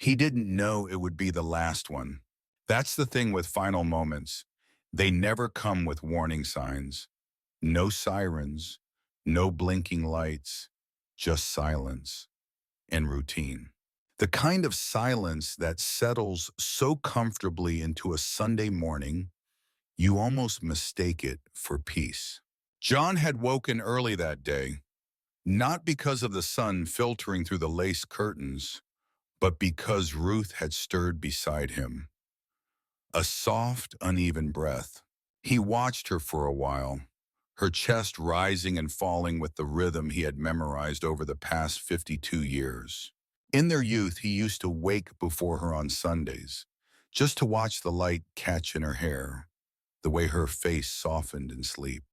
He didn't know it would be the last one. That's the thing with final moments. They never come with warning signs. No sirens, no blinking lights, just silence and routine. The kind of silence that settles so comfortably into a Sunday morning, you almost mistake it for peace. John had woken early that day, not because of the sun filtering through the lace curtains, but because Ruth had stirred beside him. A soft, uneven breath. He watched her for a while, her chest rising and falling with the rhythm he had memorized over the past 52 years. In their youth, he used to wake before her on Sundays, just to watch the light catch in her hair, the way her face softened in sleep.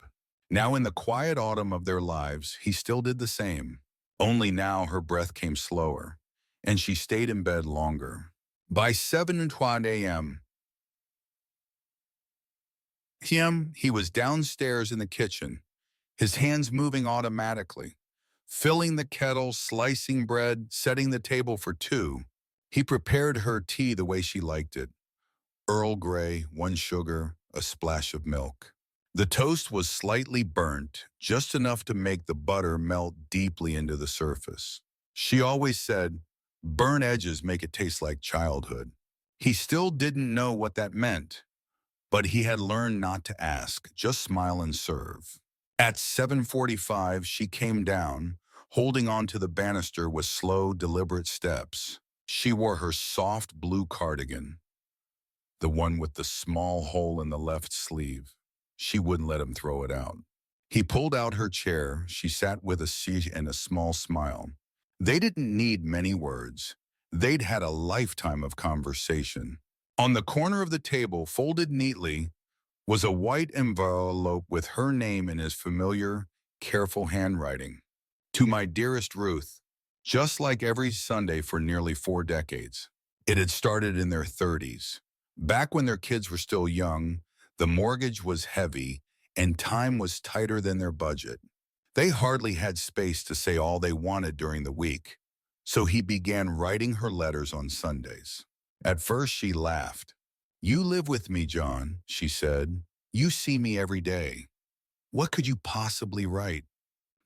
Now in the quiet autumn of their lives, he still did the same. Only now her breath came slower, and she stayed in bed longer. By 7:20 a.m., he was downstairs in the kitchen, his hands moving automatically, filling the kettle, slicing bread, setting the table for two. He prepared her tea the way she liked it. Earl Grey, one sugar, a splash of milk. The toast was slightly burnt, just enough to make the butter melt deeply into the surface. She always said, burnt edges make it taste like childhood. He still didn't know what that meant, but he had learned not to ask, just smile and serve. At 7:45, she came down, holding onto the banister with slow, deliberate steps. She wore her soft blue cardigan, the one with the small hole in the left sleeve. She wouldn't let him throw it out. He pulled out her chair. She sat with a seat and a small smile. They didn't need many words. They'd had a lifetime of conversation. On the corner of the table, folded neatly, was a white envelope with her name in his familiar, careful handwriting. To my dearest Ruth, just like every Sunday for nearly 4 decades. It had started in their 30s. Back when their kids were still young, the mortgage was heavy and time was tighter than their budget. They hardly had space to say all they wanted during the week, so he began writing her letters on Sundays. At first she laughed. "You live with me, John," she said. "You see me every day. What could you possibly write?"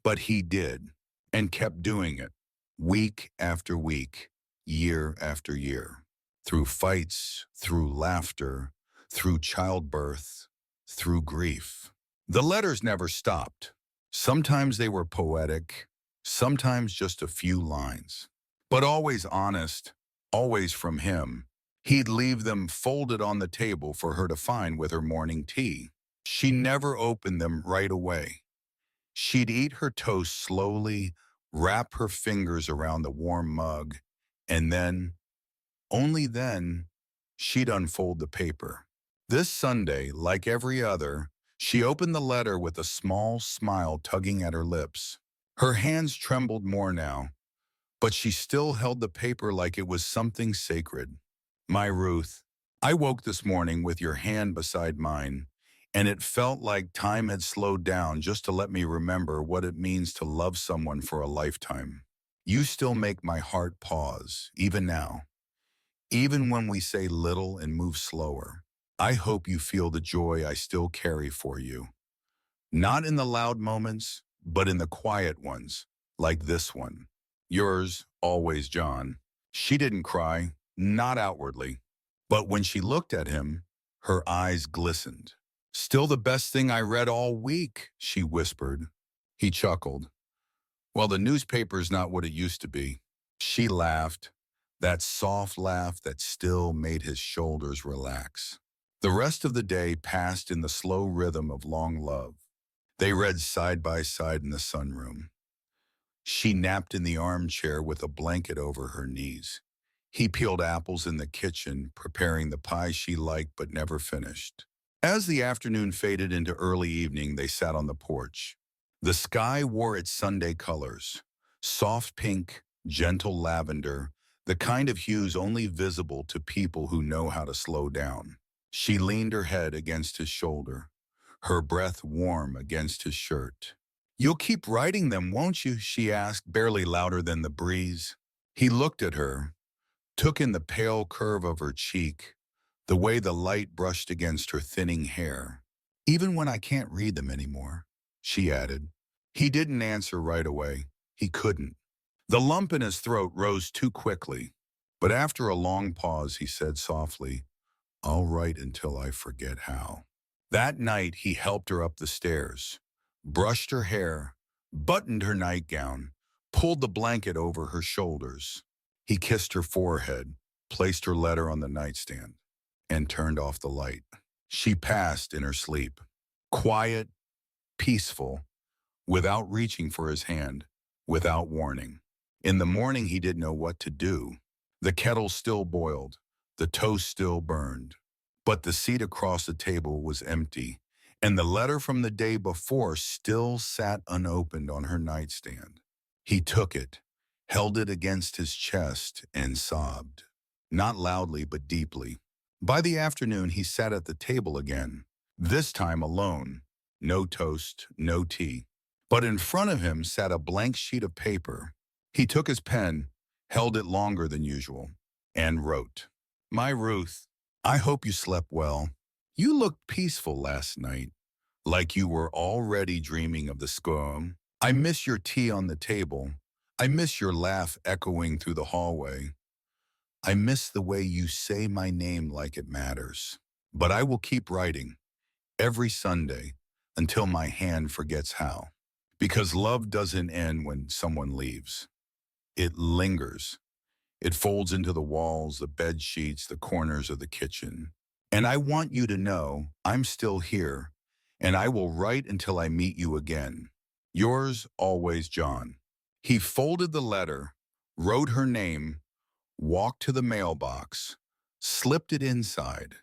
But he did, and kept doing it, week after week, year after year. Through fights, through laughter, through childbirth, through grief. The letters never stopped. Sometimes they were poetic, sometimes just a few lines. But always honest, always from him. He'd leave them folded on the table for her to find with her morning tea. She never opened them right away. She'd eat her toast slowly, wrap her fingers around the warm mug, and then, only then, she'd unfold the paper. This Sunday, like every other, she opened the letter with a small smile tugging at her lips. Her hands trembled more now, but she still held the paper like it was something sacred. "My Ruth, I woke this morning with your hand beside mine, and it felt like time had slowed down just to let me remember what it means to love someone for a lifetime. You still make my heart pause, even now. Even when we say little and move slower, I hope you feel the joy I still carry for you. Not in the loud moments, but in the quiet ones, like this one. Yours, always, John." She didn't cry, not outwardly. But when she looked at him, her eyes glistened. "Still the best thing I read all week," she whispered. He chuckled. "Well, the newspaper's not what it used to be." She laughed, that soft laugh that still made his shoulders relax. The rest of the day passed in the slow rhythm of long love. They read side by side in the sunroom. She napped in the armchair with a blanket over her knees. He peeled apples in the kitchen, preparing the pie she liked but never finished. As the afternoon faded into early evening, they sat on the porch. The sky wore its Sunday colors, soft pink, gentle lavender, the kind of hues only visible to people who know how to slow down. She leaned her head against his shoulder, her breath warm against his shirt. "You'll keep writing them, won't you?" she asked, barely louder than the breeze. He looked at her, took in the pale curve of her cheek, the way the light brushed against her thinning hair. Even when I can't read them anymore, she added. He didn't answer right away. He couldn't. The lump in his throat rose too quickly. But after a long pause, he said softly, I'll write until I forget how. That night, he helped her up the stairs, brushed her hair, buttoned her nightgown, pulled the blanket over her shoulders. He kissed her forehead, placed her letter on the nightstand, and turned off the light. She passed in her sleep, quiet, peaceful, without reaching for his hand, without warning. In the morning, he didn't know what to do. The kettle still boiled, the toast still burned, but the seat across the table was empty, and the letter from the day before still sat unopened on her nightstand. He took it, held it against his chest, and sobbed. Not loudly, but deeply. By the afternoon, he sat at the table again, this time alone. No toast, no tea. But in front of him sat a blank sheet of paper. He took his pen, held it longer than usual, and wrote, My Ruth, I hope you slept well. You looked peaceful last night, like you were already dreaming of the scone. I miss your tea on the table. I miss your laugh echoing through the hallway. I miss the way you say my name like it matters. But I will keep writing, every Sunday, until my hand forgets how. Because love doesn't end when someone leaves. It lingers. It folds into the walls, the bed sheets, the corners of the kitchen. And I want you to know I'm still here, and I will write until I meet you again. Yours always, John. He folded the letter, wrote her name, walked to the mailbox, slipped it inside.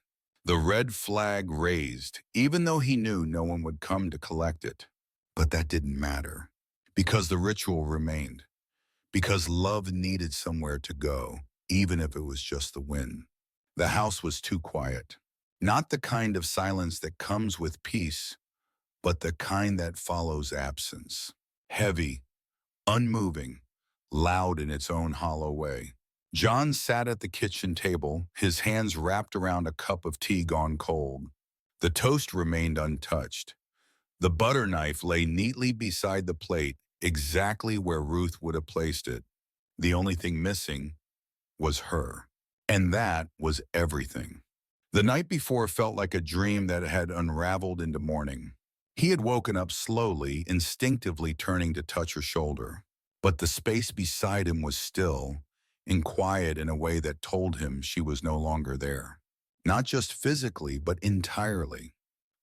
The red flag raised, even though he knew no one would come to collect it. But that didn't matter, because the ritual remained, because love needed somewhere to go, even if it was just the wind. The house was too quiet. Not the kind of silence that comes with peace, but the kind that follows absence. Heavy, unmoving, loud in its own hollow way. John sat at the kitchen table, his hands wrapped around a cup of tea gone cold. The toast remained untouched. The butter knife lay neatly beside the plate, exactly where Ruth would have placed it. The only thing missing was her. And that was everything. The night before felt like a dream that had unraveled into morning. He had woken up slowly, instinctively turning to touch her shoulder. But the space beside him was still and quiet in a way that told him she was no longer there. Not just physically, but entirely.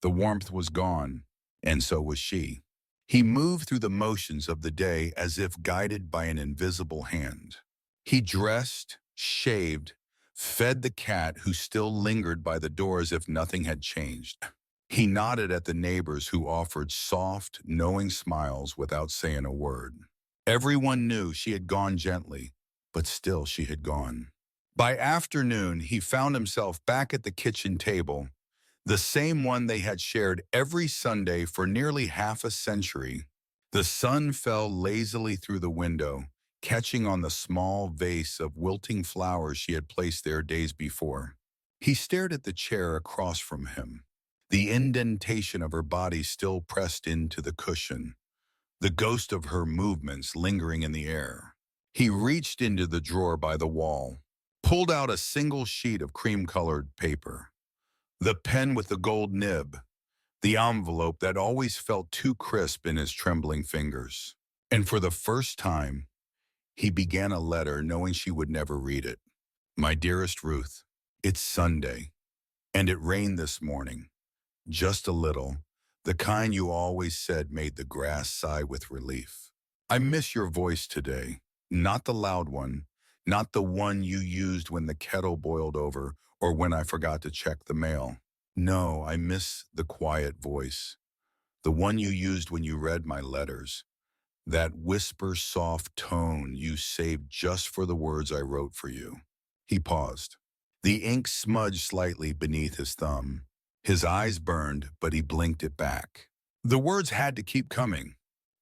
The warmth was gone, and so was she. He moved through the motions of the day as if guided by an invisible hand. He dressed, shaved, fed the cat who still lingered by the door as if nothing had changed. He nodded at the neighbors who offered soft, knowing smiles without saying a word. Everyone knew she had gone gently, but still she had gone. By afternoon, he found himself back at the kitchen table, the same one they had shared every Sunday for nearly half a century. The sun fell lazily through the window, catching on the small vase of wilting flowers she had placed there days before. He stared at the chair across from him, the indentation of her body still pressed into the cushion, the ghost of her movements lingering in the air. He reached into the drawer by the wall, pulled out a single sheet of cream-colored paper. The pen with the gold nib, the envelope that always felt too crisp in his trembling fingers. And for the first time, he began a letter knowing she would never read it. My dearest Ruth, it's Sunday, and it rained this morning. Just a little, the kind you always said made the grass sigh with relief. I miss your voice today, not the loud one, not the one you used when the kettle boiled over or when I forgot to check the mail. No, I miss the quiet voice, the one you used when you read my letters, that whisper-soft tone you saved just for the words I wrote for you. He paused. The ink smudged slightly beneath his thumb. His eyes burned, but he blinked it back. The words had to keep coming.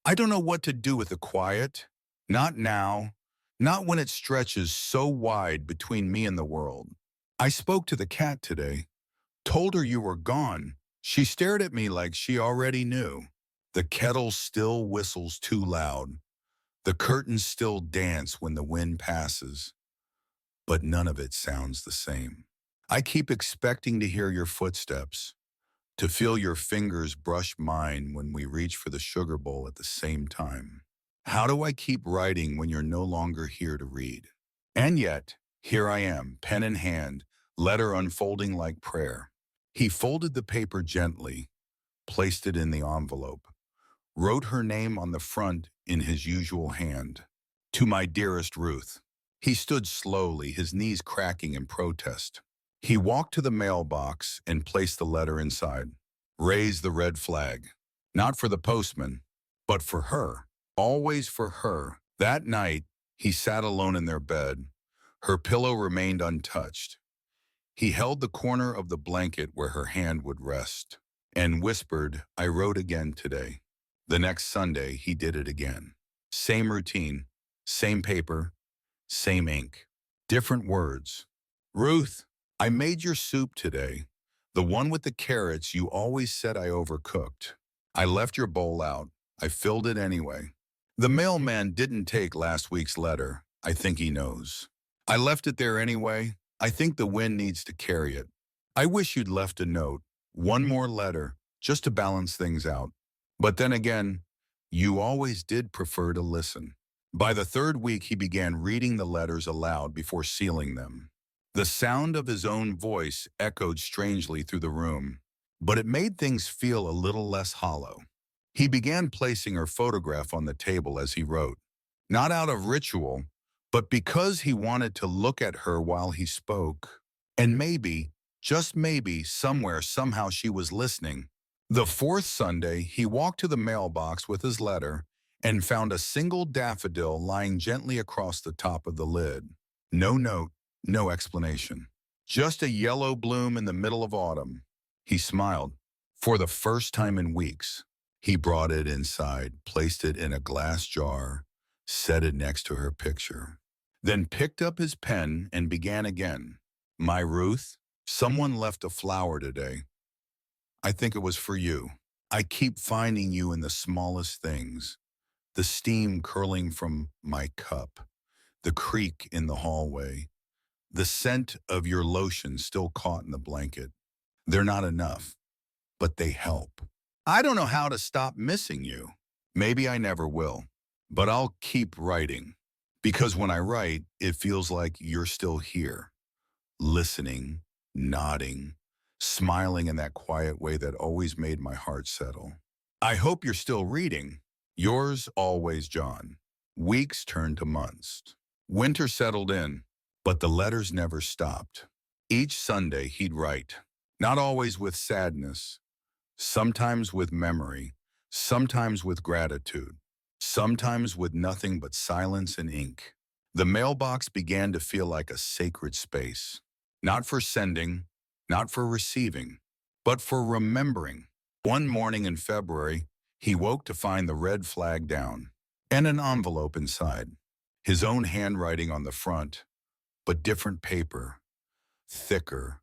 I don't know what to do with the quiet. Not now. Not when it stretches so wide between me and the world. I spoke to the cat today, told her you were gone. She stared at me like she already knew. The kettle still whistles too loud. The curtains still dance when the wind passes, but none of it sounds the same. I keep expecting to hear your footsteps, to feel your fingers brush mine when we reach for the sugar bowl at the same time. How do I keep writing when you're no longer here to read? And yet, here I am, pen in hand, letter unfolding like prayer. He folded the paper gently, placed it in the envelope, wrote her name on the front in his usual hand. To my dearest Ruth. He stood slowly, his knees cracking in protest. He walked to the mailbox and placed the letter inside. Raised the red flag. Not for the postman, but for her. Always for her. That night, he sat alone in their bed. Her pillow remained untouched. He held the corner of the blanket where her hand would rest and whispered, I wrote again today. The next Sunday, he did it again. Same routine, same paper, same ink, different words. Ruth, I made your soup today, the one with the carrots you always said I overcooked. I left your bowl out. I filled it anyway. The mailman didn't take last week's letter. I think he knows. I left it there anyway. I think the wind needs to carry it. I wish you'd left a note, one more letter, just to balance things out. But then again, you always did prefer to listen. By the third week, he began reading the letters aloud before sealing them. The sound of his own voice echoed strangely through the room, but it made things feel a little less hollow. He began placing her photograph on the table as he wrote, not out of ritual, but because he wanted to look at her while he spoke. And maybe, just maybe, somewhere, somehow she was listening. The fourth Sunday, he walked to the mailbox with his letter and found a single daffodil lying gently across the top of the lid. No note, no explanation. Just a yellow bloom in the middle of autumn. He smiled. For the first time in weeks, he brought it inside, placed it in a glass jar, set it next to her picture, then picked up his pen and began again. My Ruth, someone left a flower today. I think it was for you. I keep finding you in the smallest things. The steam curling from my cup, the creak in the hallway, the scent of your lotion still caught in the blanket. They're not enough, but they help. I don't know how to stop missing you. Maybe I never will, but I'll keep writing. Because when I write, it feels like you're still here, listening, nodding, smiling in that quiet way that always made my heart settle. I hope you're still reading. Yours always, John. Weeks turned to months. Winter settled in, but the letters never stopped. Each Sunday he'd write, not always with sadness, sometimes with memory, sometimes with gratitude, sometimes with nothing but silence and ink. The mailbox began to feel like a sacred space, not for sending, not for receiving, but for remembering. One morning in February, he woke to find the red flag down and an envelope inside, his own handwriting on the front, but different paper, thicker,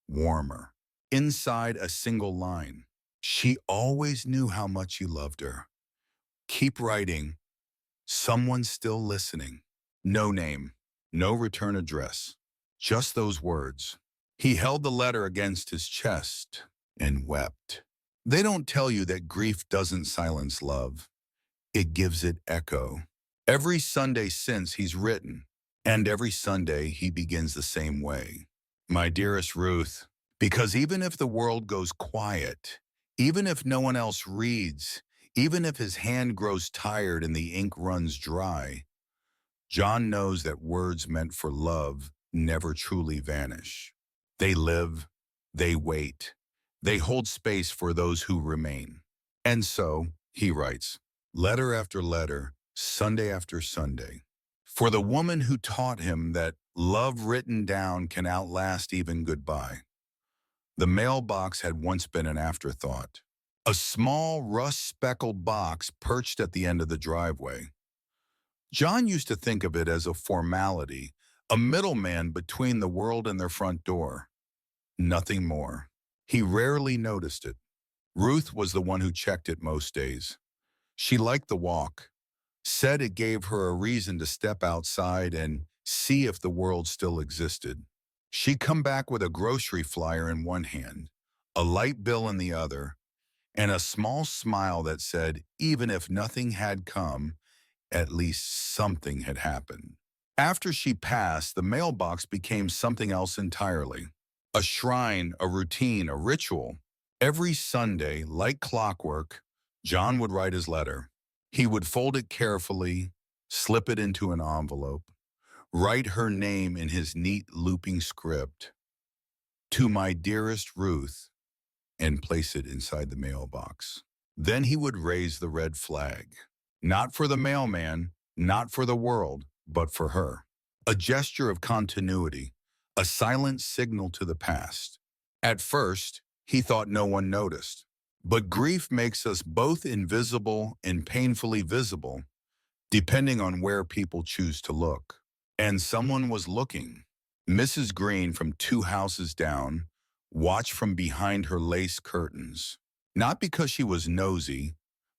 warmer. Inside a single line. She always knew how much you loved her. Keep writing. Someone's still listening. No name, no return address, just those words. He held the letter against his chest and wept. They don't tell you that grief doesn't silence love. It gives it echo. Every Sunday since he's written, and every Sunday he begins the same way. My dearest Ruth, because even if the world goes quiet, even if no one else reads, even if his hand grows tired and the ink runs dry, John knows that words meant for love never truly vanish. They live, they wait, they hold space for those who remain. And so, he writes, letter after letter, Sunday after Sunday, for the woman who taught him that love written down can outlast even goodbye. The mailbox had once been an afterthought, a small rust-speckled box perched at the end of the driveway. John used to think of it as a formality, a middleman between the world and their front door. Nothing more. He rarely noticed it. Ruth was the one who checked it most days. She liked the walk, said it gave her a reason to step outside and see if the world still existed. She'd come back with a grocery flyer in one hand, a light bill in the other, and a small smile that said, even if nothing had come, at least something had happened. After she passed, the mailbox became something else entirely. A shrine, a routine, a ritual. Every Sunday, like clockwork, John would write his letter. He would fold it carefully, slip it into an envelope, write her name in his neat looping script, "To my dearest Ruth," and place it inside the mailbox. Then he would raise the red flag. Not for the mailman, not for the world, but for her. A gesture of continuity, a silent signal to the past. At first, he thought no one noticed. But grief makes us both invisible and painfully visible, depending on where people choose to look. And someone was looking. Mrs. Green from 2 houses down watched from behind her lace curtains. Not because she was nosy,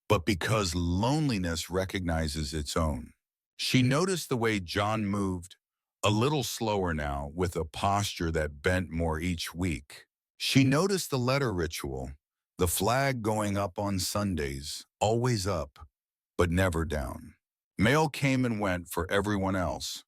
but because loneliness recognizes its own. She noticed the way John moved, a little slower now, with a posture that bent more each week. She noticed the letter ritual, the flag going up on Sundays, always up, but never down. Mail came and went for everyone else,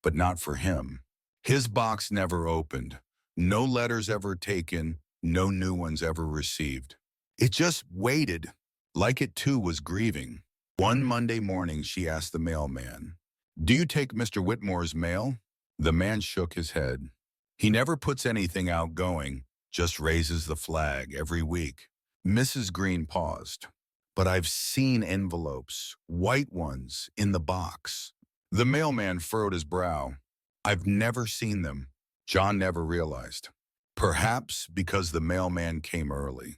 but not for him. His box never opened, no letters ever taken, no new ones ever received. It just waited, like it too was grieving. One Monday morning, she asked the mailman, "Do you take Mr. Whitmore's mail?" The man shook his head. "He never puts anything outgoing, just raises the flag every week." Mrs. Green paused. "But I've seen envelopes, white ones, in the box." The mailman furrowed his brow. "I've never seen them." John never realized. Perhaps because the mailman came early.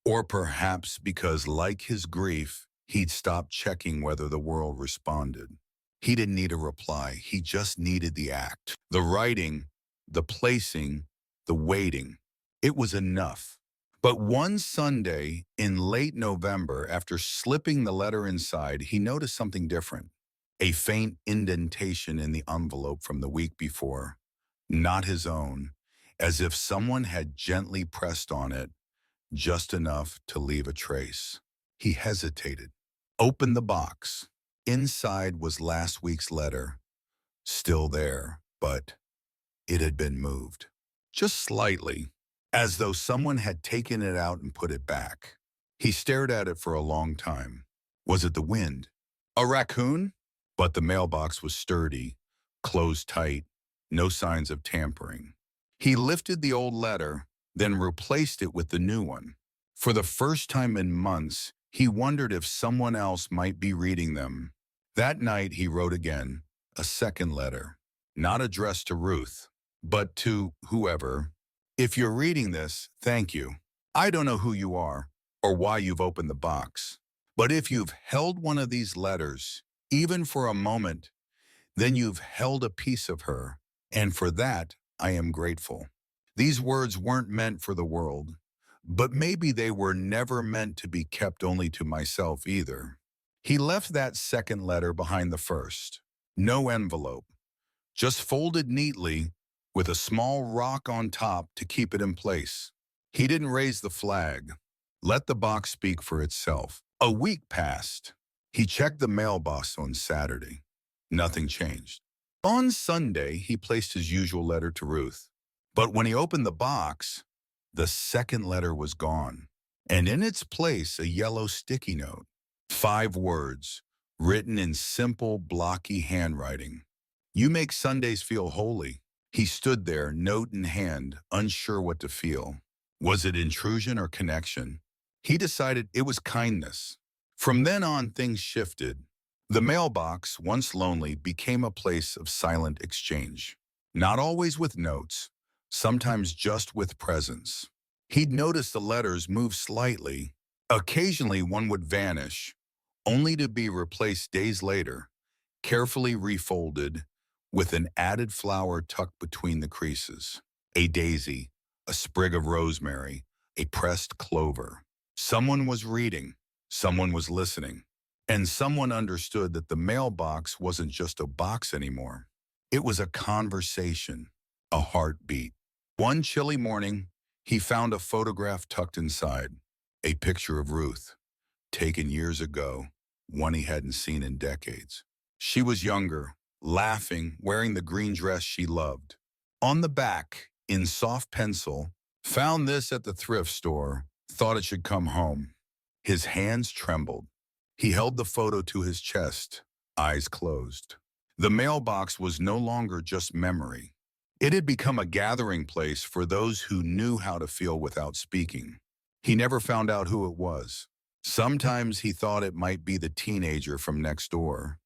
Or perhaps because, like his grief, he'd stopped checking whether the world responded. He didn't need a reply. He just needed the act. The writing, the placing, the waiting. It was enough. But one Sunday in late November, after slipping the letter inside, he noticed something different. A faint indentation in the envelope from the week before. Not his own, as if someone had gently pressed on it, just enough to leave a trace. He hesitated, opened the box. Inside was last week's letter, still there, but it had been moved. Just slightly, as though someone had taken it out and put it back. He stared at it for a long time. Was it the wind? A raccoon? But the mailbox was sturdy, closed tight, no signs of tampering. He lifted the old letter, then replaced it with the new one. For the first time in months, he wondered if someone else might be reading them. That night, he wrote again, a second letter, not addressed to Ruth, but to whoever. "If you're reading this, thank you. I don't know who you are or why you've opened the box. But if you've held one of these letters, even for a moment, then you've held a piece of her, and for that, I am grateful." These words weren't meant for the world, but maybe they were never meant to be kept only to myself either. He left that second letter behind the first. No envelope, just folded neatly with a small rock on top to keep it in place. He didn't raise the flag. Let the box speak for itself. A week passed. He checked the mailbox on Saturday. Nothing changed. On Sunday, he placed his usual letter to Ruth. But when he opened the box, the second letter was gone, and in its place a yellow sticky note. 5 words, written in simple, blocky handwriting. "You make Sundays feel holy." He stood there, note in hand, unsure what to feel. Was it intrusion or connection? He decided it was kindness. From then on, things shifted. The mailbox, once lonely, became a place of silent exchange. Not always with notes, sometimes just with presence. He'd notice the letters move slightly. Occasionally one would vanish, only to be replaced days later, carefully refolded, with an added flower tucked between the creases. A daisy, a sprig of rosemary, a pressed clover. Someone was reading, someone was listening, and someone understood that the mailbox wasn't just a box anymore. It was a conversation, a heartbeat. One chilly morning, he found a photograph tucked inside, a picture of Ruth, taken years ago, one he hadn't seen in decades. She was younger, laughing, wearing the green dress she loved. On the back, in soft pencil, found this at the thrift store, thought it should come home. His hands trembled. He held the photo to his chest, eyes closed. The mailbox was no longer just memory. It had become a gathering place for those who knew how to feel without speaking. He never found out who it was. Sometimes he thought it might be the teenager from next door,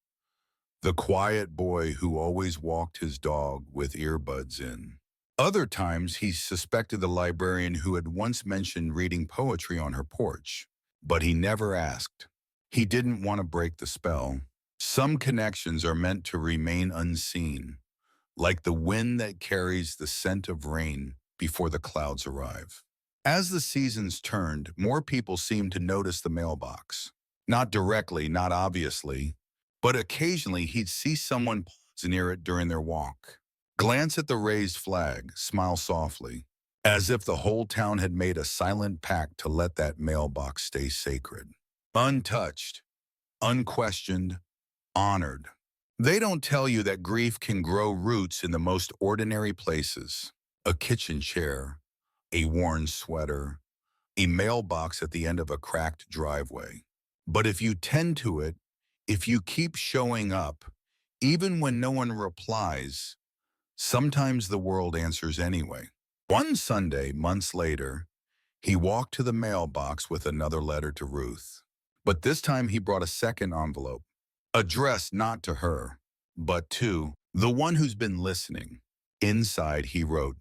the quiet boy who always walked his dog with earbuds in. Other times he suspected the librarian who had once mentioned reading poetry on her porch, but he never asked. He didn't want to break the spell. Some connections are meant to remain unseen, like the wind that carries the scent of rain before the clouds arrive. As the seasons turned, more people seemed to notice the mailbox. Not directly, not obviously, but occasionally he'd see someone pause near it during their walk, glance at the raised flag, smile softly, as if the whole town had made a silent pact to let that mailbox stay sacred. Untouched, unquestioned, honored. They don't tell you that grief can grow roots in the most ordinary places. A kitchen chair, a worn sweater, a mailbox at the end of a cracked driveway. But if you tend to it, if you keep showing up, even when no one replies, sometimes the world answers anyway. One Sunday, months later, he walked to the mailbox with another letter to Ruth. But this time he brought a second envelope, addressed not to her, but to the one who's been listening. Inside he wrote,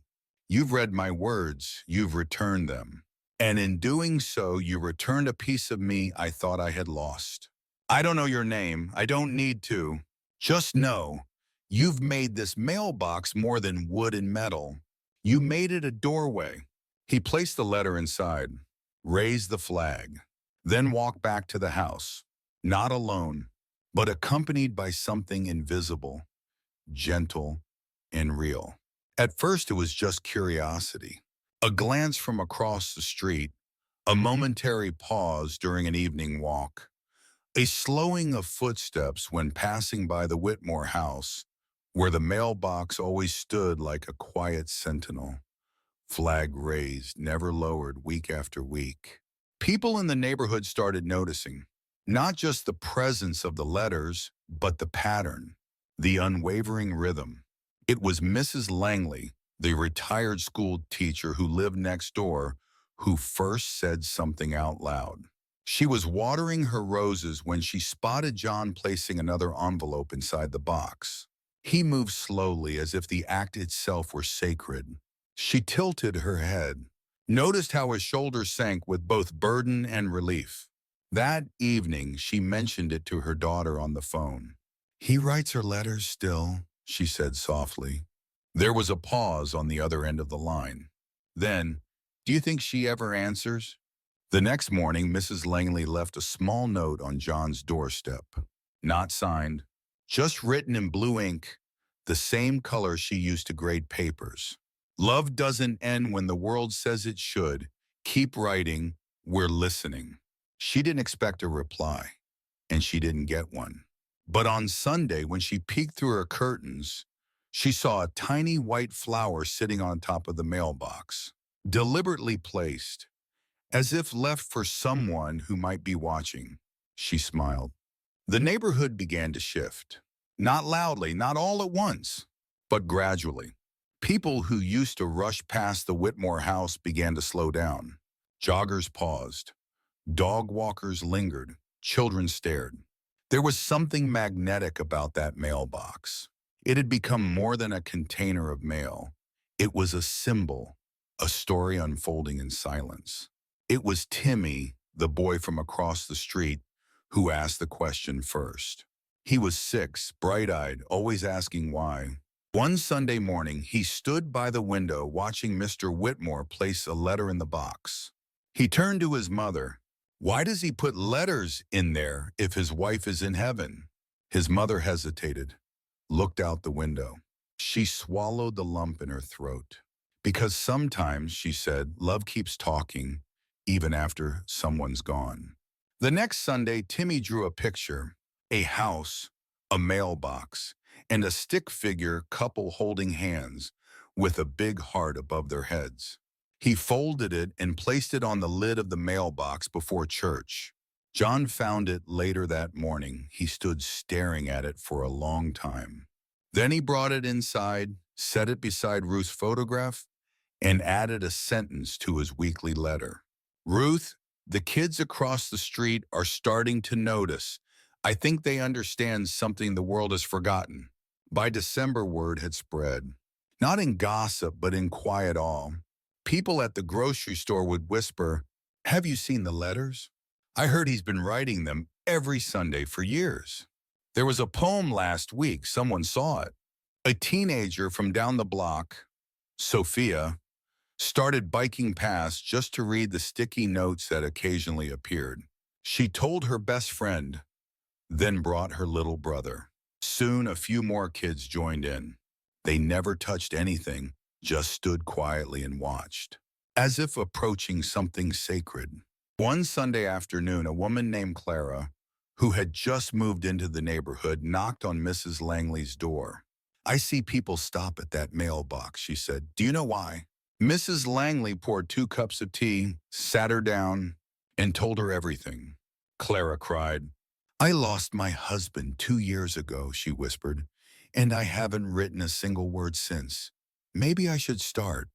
"You've read my words, you've returned them. And in doing so, you returned a piece of me I thought I had lost. I don't know your name, I don't need to. Just know, you've made this mailbox more than wood and metal. You made it a doorway." He placed the letter inside, raised the flag, then walked back to the house, not alone, but accompanied by something invisible, gentle, and real. At first, it was just curiosity, a glance from across the street, a momentary pause during an evening walk, a slowing of footsteps when passing by the Whitmore house, where the mailbox always stood like a quiet sentinel, flag raised, never lowered, week after week. People in the neighborhood started noticing, not just the presence of the letters, but the pattern, the unwavering rhythm. It was Mrs. Langley, the retired school teacher who lived next door, who first said something out loud. She was watering her roses when she spotted John placing another envelope inside the box. He moved slowly as if the act itself were sacred. She tilted her head, noticed how his shoulders sank with both burden and relief. That evening, she mentioned it to her daughter on the phone. "He writes her letters still," she said softly. There was a pause on the other end of the line. Then, "Do you think she ever answers?" The next morning, Mrs. Langley left a small note on John's doorstep. Not signed, just written in blue ink, the same color she used to grade papers. "Love doesn't end when the world says it should. Keep writing. We're listening." She didn't expect a reply, and she didn't get one. But on Sunday, when she peeked through her curtains, she saw a tiny white flower sitting on top of the mailbox, deliberately placed, as if left for someone who might be watching. She smiled. The neighborhood began to shift. Not loudly, not all at once, but gradually. People who used to rush past the Whitmore house began to slow down. Joggers paused. Dog walkers lingered. Children stared. There was something magnetic about that mailbox. It had become more than a container of mail. It was a symbol, a story unfolding in silence. It was Timmy, the boy from across the street, who asked the question first. He was 6, bright-eyed, always asking why. One Sunday morning, he stood by the window watching Mr. Whitmore place a letter in the box. He turned to his mother. Why does he put letters in there if his wife is in heaven? His mother hesitated, looked out the window. She swallowed the lump in her throat. Because sometimes, she said, love keeps talking, even after someone's gone. The next Sunday, Timmy drew a picture, a house, a mailbox, and a stick figure couple holding hands with a big heart above their heads. He folded it and placed it on the lid of the mailbox before church. John found it later that morning. He stood staring at it for a long time. Then he brought it inside, set it beside Ruth's photograph, and added a sentence to his weekly letter. Ruth, the kids across the street are starting to notice. I think they understand something the world has forgotten. By December, word had spread. Not in gossip, but in quiet awe. People at the grocery store would whisper, "Have you seen the letters? I heard he's been writing them every Sunday for years." There was a poem last week, someone saw it. A teenager from down the block, Sophia, started biking past just to read the sticky notes that occasionally appeared. She told her best friend, then brought her little brother. Soon a few more kids joined in. They never touched anything, just stood quietly and watched, as if approaching something sacred. One Sunday afternoon, a woman named Clara, who had just moved into the neighborhood, knocked on Mrs. Langley's door. I see people stop at that mailbox, she said. Do you know why? Mrs. Langley poured 2 cups of tea, sat her down, and told her everything. Clara cried. I lost my husband 2 years ago, she whispered, and I haven't written a single word since. Maybe I should start.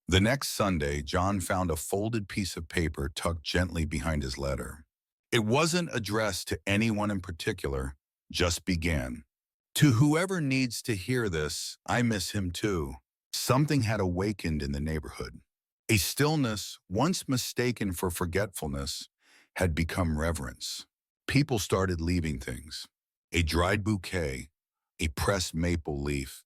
The next Sunday, John found a folded piece of paper tucked gently behind his letter. It wasn't addressed to anyone in particular, just began. To whoever needs to hear this, I miss him too. Something had awakened in the neighborhood. A stillness, once mistaken for forgetfulness, had become reverence. People started leaving things. A dried bouquet, a pressed maple leaf,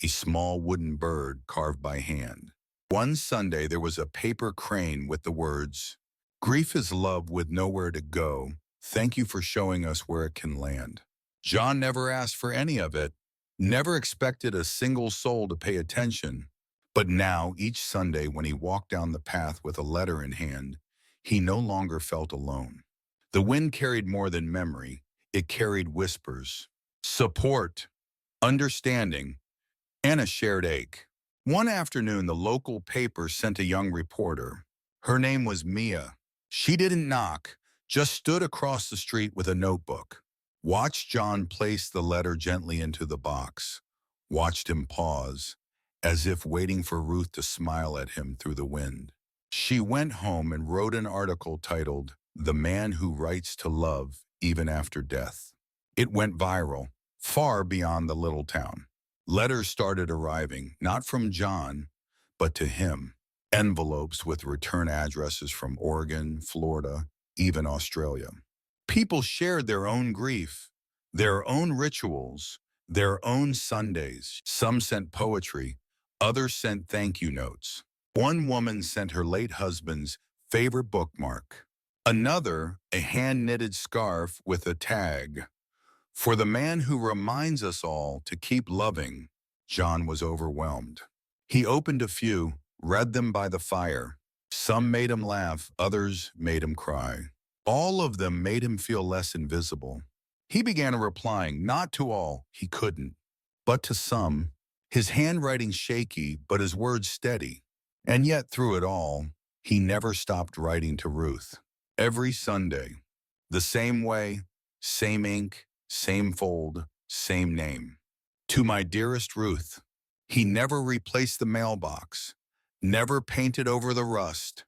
a small wooden bird carved by hand. One Sunday, there was a paper crane with the words, Grief is love with nowhere to go. Thank you for showing us where it can land. John never asked for any of it, never expected a single soul to pay attention. But now, each Sunday when he walked down the path with a letter in hand, he no longer felt alone. The wind carried more than memory. It carried whispers, support, understanding, and a shared ache. One afternoon, the local paper sent a young reporter. Her name was Mia. She didn't knock, just stood across the street with a notebook. Watched John place the letter gently into the box. Watched him pause, as if waiting for Ruth to smile at him through the wind. She went home and wrote an article titled, The Man Who Writes to Love Even After Death. It went viral, far beyond the little town. Letters started arriving, not from John, but to him. Envelopes with return addresses from Oregon, Florida, even Australia. People shared their own grief, their own rituals, their own Sundays. Some sent poetry, others sent thank you notes. One woman sent her late husband's favorite bookmark. Another, a hand-knitted scarf with a tag. For the man who reminds us all to keep loving. John was overwhelmed. He opened a few, read them by the fire. Some made him laugh, others made him cry. All of them made him feel less invisible. He began replying, not to all, he couldn't, but to some, his handwriting shaky, but his words steady. And yet, through it all, he never stopped writing to Ruth. Every Sunday, the same way, same ink, same fold, same name. To my dearest Ruth. He never replaced the mailbox, never painted over the rust,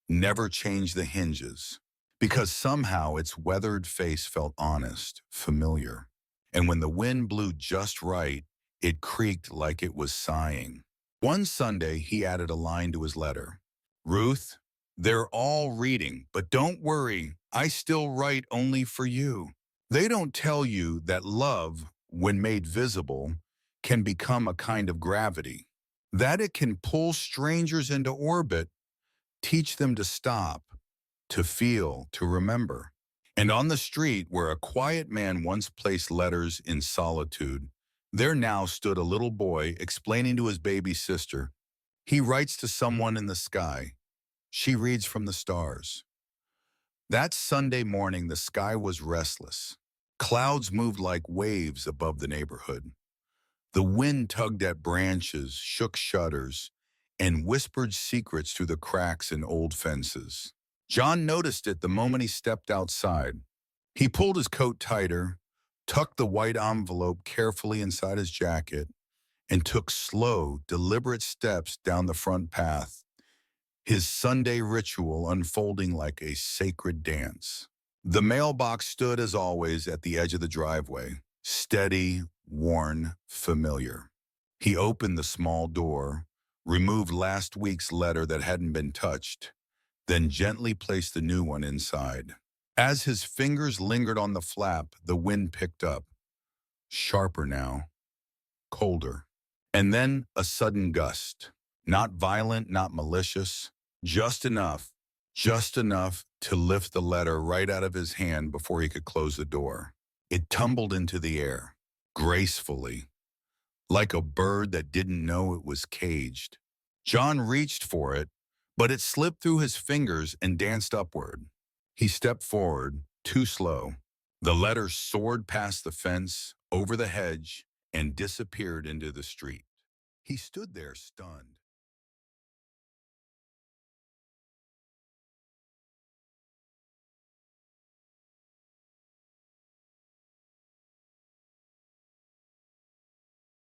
never changed the hinges. Because somehow its weathered face felt honest, familiar. And when the wind blew just right, it creaked like it was sighing. One Sunday, he added a line to his letter. Ruth, they're all reading, but don't worry, I still write only for you. They don't tell you that love, when made visible, can become a kind of gravity, that it can pull strangers into orbit, teach them to stop, to feel, to remember. And on the street where a quiet man once placed letters in solitude, there now stood a little boy explaining to his baby sister, he writes to someone in the sky. She reads from the stars. That Sunday morning, the sky was restless. Clouds moved like waves above the neighborhood. The wind tugged at branches, shook shutters, and whispered secrets through the cracks in old fences. John noticed it the moment he stepped outside. He pulled his coat tighter, tucked the white envelope carefully inside his jacket, and took slow, deliberate steps down the front path, his Sunday ritual unfolding like a sacred dance. The mailbox stood, as always, at the edge of the driveway, steady, worn, familiar. He opened the small door, removed last week's letter that hadn't been touched, then gently placed the new one inside. As his fingers lingered on the flap, the wind picked up, sharper now, colder. And then a sudden gust, not violent, not malicious, just enough, just enough to lift the letter right out of his hand before he could close the door. It tumbled into the air, gracefully, like a bird that didn't know it was caged. John reached for it, but it slipped through his fingers and danced upward. He stepped forward, too slow. The letter soared past the fence, over the hedge, and disappeared into the street. He stood there stunned.